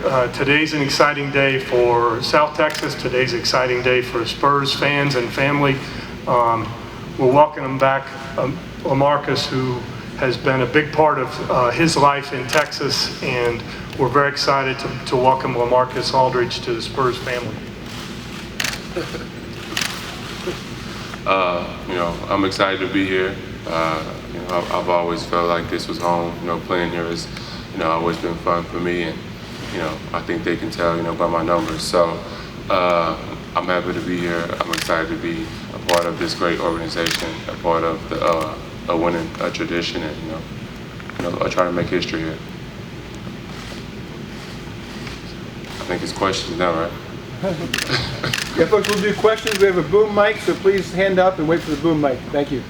Today's an exciting day for South Texas. Today's an exciting day for Spurs fans and family. We're welcoming back LaMarcus, who has been a big part of his life in Texas, and we're very excited to welcome LaMarcus Aldridge to the Spurs family. I'm excited to be here. I've always felt like this was home. Playing here has, always been fun for me, and I think they can tell, by my numbers. So I'm happy to be here. I'm excited to be a part of this great organization, a part of a winning tradition, and I try to make history here. I think it's questions now, right? Yeah, folks, we'll do questions. We have a boom mic, so please hand up and wait for the boom mic. Thank you.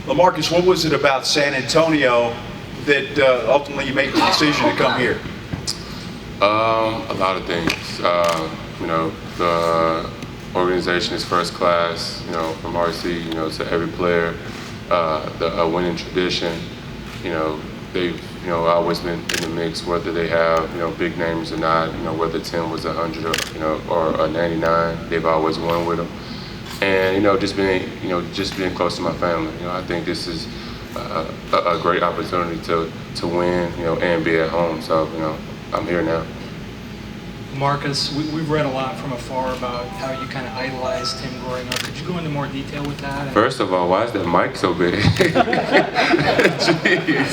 LaMarcus, what was it about San Antonio that ultimately you made the decision to come here? A lot of things. The organization is first class, from RC, to every player. The winning tradition, they've always been in the mix, whether they have big names or not. Whether Tim was 100 or a 99, they've always won with them. And just being close to my family. I think this is a great opportunity to win, and be at home. So I'm here now. Marcus, we've read a lot from afar about how you kind of idolized him growing up. Could you go into more detail with that? First of all, why is that mic so big? Jeez.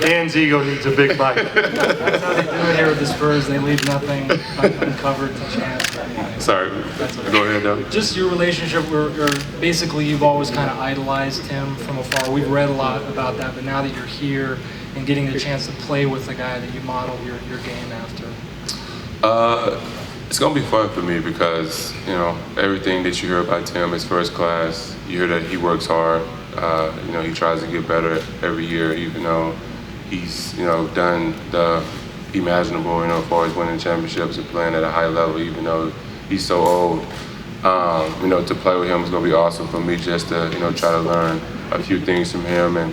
Dan's ego needs a big mic. That's how they do it here with the Spurs. They leave nothing uncovered to chance. Sorry, go ahead, though. Just your relationship, or basically you've always kind of idolized him from afar. We've read a lot about that, but now that you're here and getting the chance to play with the guy that you modeled your game after. It's going to be fun for me because, everything that you hear about Tim is first class. You hear that he works hard. He tries to get better every year, even though he's, done the imaginable, as far as winning championships and playing at a high level, even though he's so old. To play with him is going to be awesome for me, just to, try to learn a few things from him and,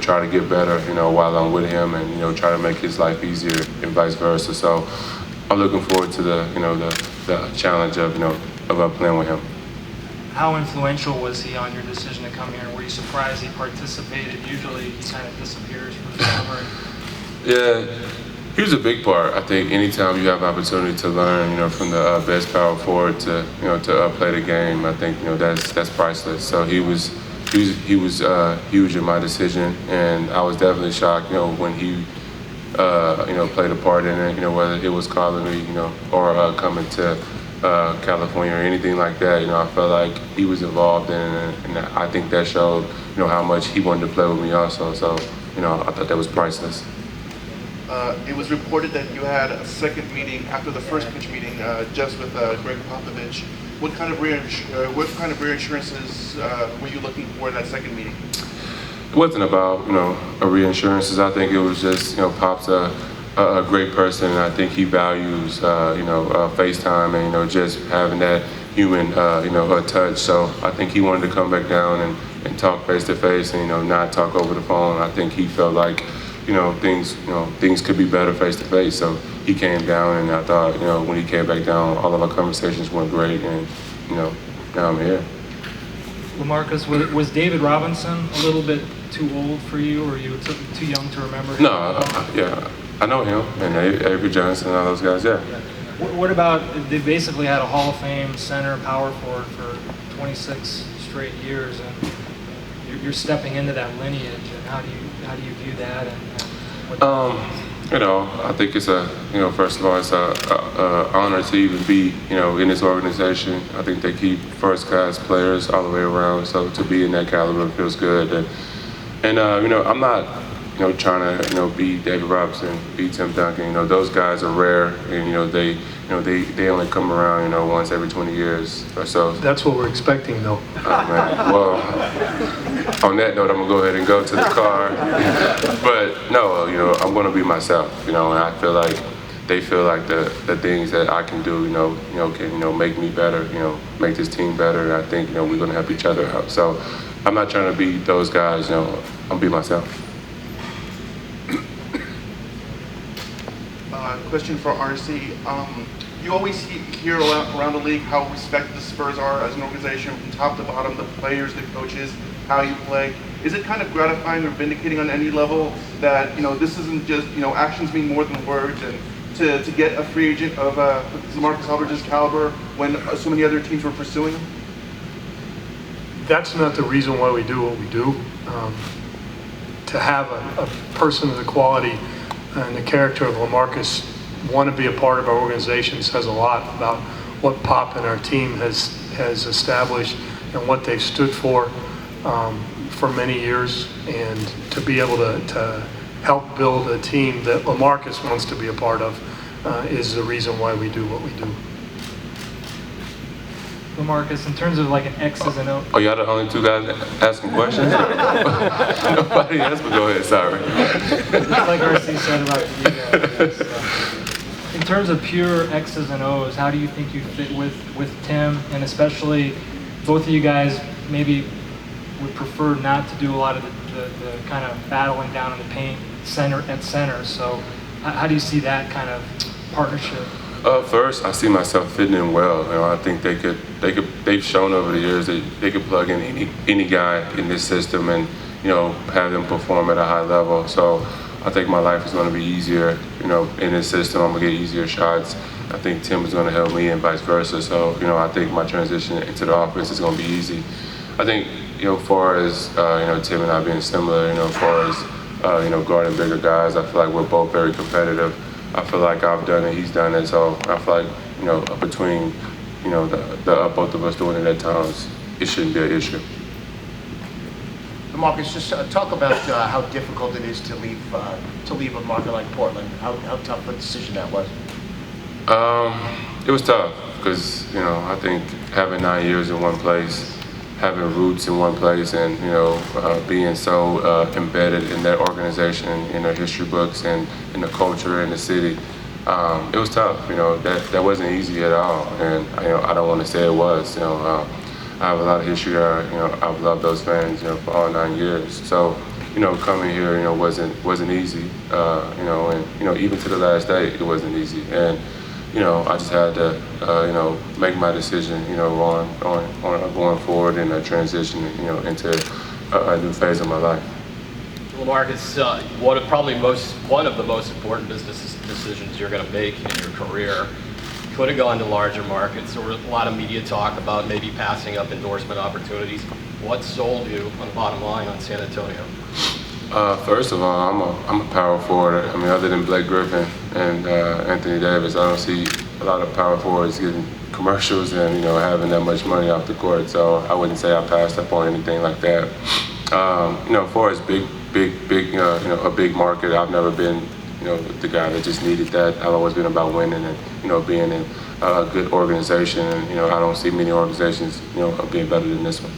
try to get better, while I'm with him, and, try to make his life easier and vice versa. So I'm looking forward to the challenge of, playing with him. How influential was he on your decision to come here? Were you surprised he participated? Usually he kind of disappears from the summer. Yeah, he was a big part. I think anytime you have opportunity to learn, from the best power forward to, to play the game, I think, that's priceless. So he was huge in my decision, and I was definitely shocked, when he, played a part in it, whether it was calling me, or coming to California or anything like that. I felt like he was involved in it, and I think that showed, how much he wanted to play with me also. So, I thought that was priceless. It was reported that you had a second meeting after the first pitch meeting, just with Greg Popovich. What kind of reassurances were you looking for in that second meeting? It wasn't about a reassurances. I think it was just Pop's a great person, and I think he values FaceTime and just having that human touch. So I think he wanted to come back down and talk face to face and not talk over the phone. I think he felt like things could be better face to face. So he came down, and I thought when he came back down, all of our conversations went great, and now I'm here. LaMarcus, was David Robinson a little bit too old for you, or you too young to remember him? No, I know him, and Avery Johnson and all those guys, yeah. What about, they basically had a Hall of Fame center power forward for 26 straight years, and you're stepping into that lineage, and how do you view that? I think it's first of all, it's a honor to even be, in this organization. I think they keep first class players all the way around, so to be in that caliber feels good. And I'm not, trying to, be David Robinson, be Tim Duncan. Those guys are rare, and they only come around, once every 20 years or so. That's what we're expecting, though. Oh, man. Well, on that note, I'm gonna go ahead and go to the car. But no, I'm gonna be myself, and I feel like, they feel like the things that I can do, can make me better, make this team better. And I think we're gonna help each other out. So I'm not trying to be those guys. I'm be myself. Question for RC. You always hear around the league how respected the Spurs are as an organization from top to bottom, the players, the coaches, how you play. Is it kind of gratifying or vindicating on any level that this isn't just actions mean more than words, and to get a free agent of LaMarcus Aldridge's caliber when so many other teams were pursuing him? That's not the reason why we do what we do. To have a person of the quality and the character of LaMarcus want to be a part of our organization says a lot about what Pop and our team has established and what they've stood for many years, and to be able to help build a team that LaMarcus wants to be a part of is the reason why we do what we do. LaMarcus, in terms of like an X's and O's. Oh, y'all the only two guys asking questions? Nobody else, but go ahead, sorry. Like RC said about the in terms of pure X's and O's, how do you think you fit with Tim, and especially both of you guys maybe would prefer not to do a lot of the kind of battling down in the paint at center. So how do you see that kind of partnership? First, I see myself fitting in well. I think they've shown over the years that they could plug in any guy in this system and have them perform at a high level. So I think my life is going to be easier. In this system, I'm gonna get easier shots. I think Tim is going to help me and vice versa. So I think my transition into the offense is going to be easy. I think far as Tim and I being similar, as far as guarding bigger guys, I feel like we're both very competitive. I feel like I've done it, he's done it, so I feel like between both of us doing it at times, it shouldn't be an issue. LaMarcus, just talk about how difficult it is to leave a market like Portland. How tough a decision that was. It was tough because I think having 9 years in one place, having roots in one place, and being so embedded in that organization, in their history books, and in the culture in the city, it was tough. That wasn't easy at all, and I don't want to say it was. I have a lot of history there. I've loved those fans, for all 9 years. So, coming here, wasn't easy. And even to the last day, it wasn't easy. And I just had to, make my decision, on going forward in a transition, into a new phase of my life. LaMarcus, one of the most important business decisions you're going to make in your career. Could have gone to larger markets. There was a lot of media talk about maybe passing up endorsement opportunities. What sold you on the bottom line on San Antonio? First of all, I'm a power forward. I mean, other than Blake Griffin and Anthony Davis, I don't see a lot of power forwards getting commercials and having that much money off the court. So I wouldn't say I passed up on anything like that. As far as big, a big market, I've never been the guy that just needed that. I've always been about winning and being in a good organization. And I don't see many organizations being better than this one.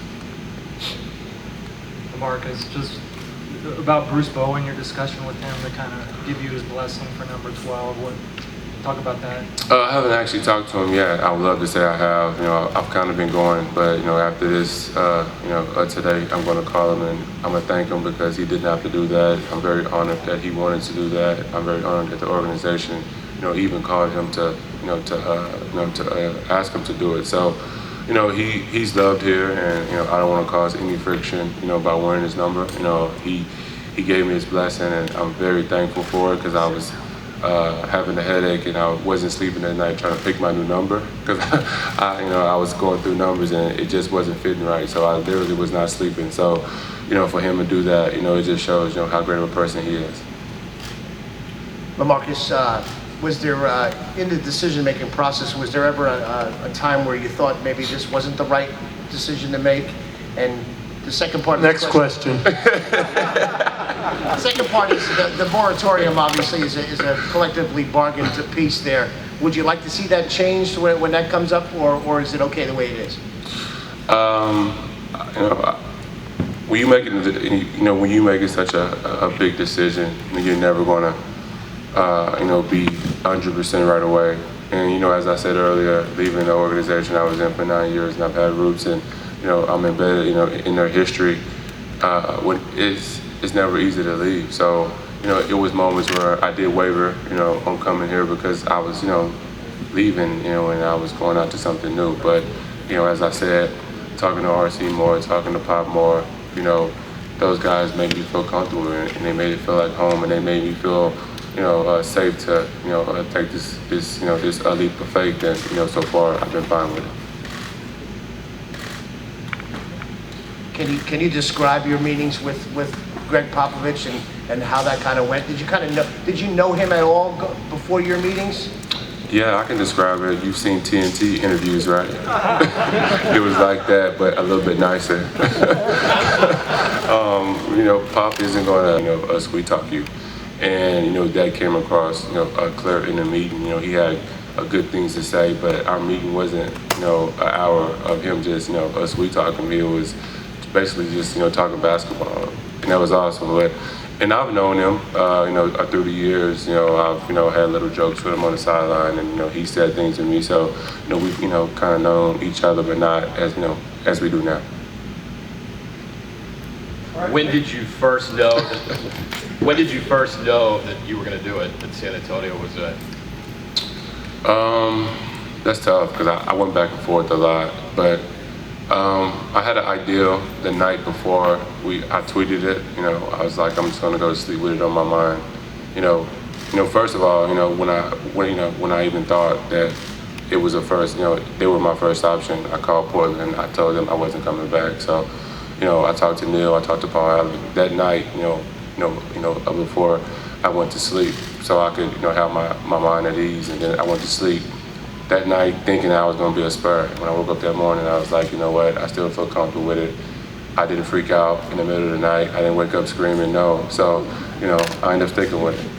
LaMarcus, just about Bruce Bowen, your discussion with him to kind of give you his blessing for number 12. Talk about that. I haven't actually talked to him yet. I would love to say I have. I've kind of been going, but after this, today, I'm going to call him and I'm going to thank him because he didn't have to do that. I'm very honored that he wanted to do that. I'm very honored that the organization, even called him to ask him to do it. So, he's loved here, and I don't want to cause any friction, by wearing his number. He gave me his blessing, and I'm very thankful for it because I was having a headache and I wasn't sleeping at night trying to pick my new number because I was going through numbers and it just wasn't fitting right. So I literally was not sleeping. So, for him to do that, it just shows, how great of a person he is. LaMarcus, was there, in the decision-making process, was there ever a time where you thought maybe this wasn't the right decision to make? And the second part of the Next question. The second part is the moratorium, obviously, is a collectively bargained piece there. Would you like to see that changed when that comes up, or is it okay the way it is? When you make it, when you make it such a big decision, you're never going to be 100% right away. And, as I said earlier, leaving the organization I was in for 9 years, and I've had roots, and, I'm embedded, in their history. It's never easy to leave. So, it was moments where I did waver, on coming here because I was, leaving, and I was going out to something new. But, as I said, talking to RC more, talking to Pop more, those guys made me feel comfortable, and they made it feel like home, and they made me feel, safe to, take this leap of faith. And, so far I've been fine with it. Can you describe your meetings with Greg Popovich and how that kind of went? Did you know him at all before your meetings? Yeah, I can describe it. You've seen TNT interviews, right? It was like that, but a little bit nicer. Pop isn't going to, sweet talk you. And, that came across, clear in the meeting. He had good things to say, but our meeting wasn't, an hour of him just, us sweet talking me. It was basically just, talking basketball. And that was awesome. And I've known him, through the years. I've, had little jokes with him on the sideline, and he said things to me. So, we've, kind of known each other, but not as we do now. When did you first know that? When did you first know that you were going to do it? That San Antonio was it? That's tough because I went back and forth a lot, but. I had an idea the night before I tweeted it. I was like, I'm just gonna go to sleep with it on my mind. First of all, when I even thought that it was a first, they were my first option. I called Portland. I told them I wasn't coming back. So, I talked to Neil. I talked to Paul Allen that night. Before I went to sleep, so I could have my mind at ease. And then I went to sleep that night thinking I was going to be a Spur. When I woke up that morning, I was like, you know what, I still feel comfortable with it. I didn't freak out in the middle of the night. I didn't wake up screaming no. So, I ended up sticking with it.